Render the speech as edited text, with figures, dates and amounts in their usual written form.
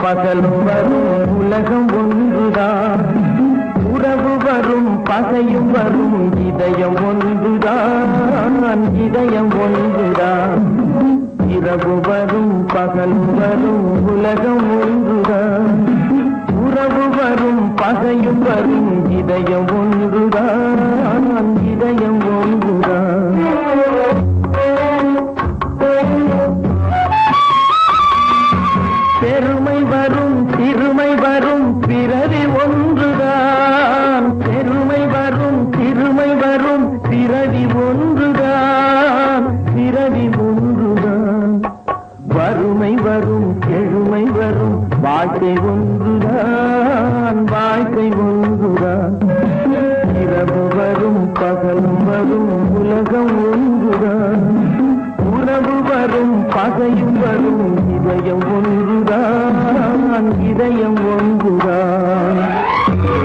பகலும் வரும் உலகம் ஒன்றுதான், உறவு வரும் பகையும் வரும் இதயம் ஒன்றுதான், இதயம் ஒன்றுதான். இரவு வரும் பகலும் வரும் உலகம் ஒன்றுதான், உறவு வரும் பகையும் வரும் இதயம் ஒன்றுதான், இதயம் ஒன்றுதான். பெருமை வரும் சிறுமை வரும் பிறவி ஒன்றுதான், பெருமை வரும் சிறுமை வரும் பிறவி ஒன்றுதான், பிறவி ஒன்றுதான். வறுமை வரும் எழுமை வரும் வாழ்க்கை ஒன்றுதான், வாழ்க்கை ஒன்றுதான். இரவு வரும் பகலும் வரும் உலகம் ஒன்றுதான், உறவு வரும் பகையும் வரும் இதயம் ஒன்றுதான், இதயம் ஒன்றுதான்.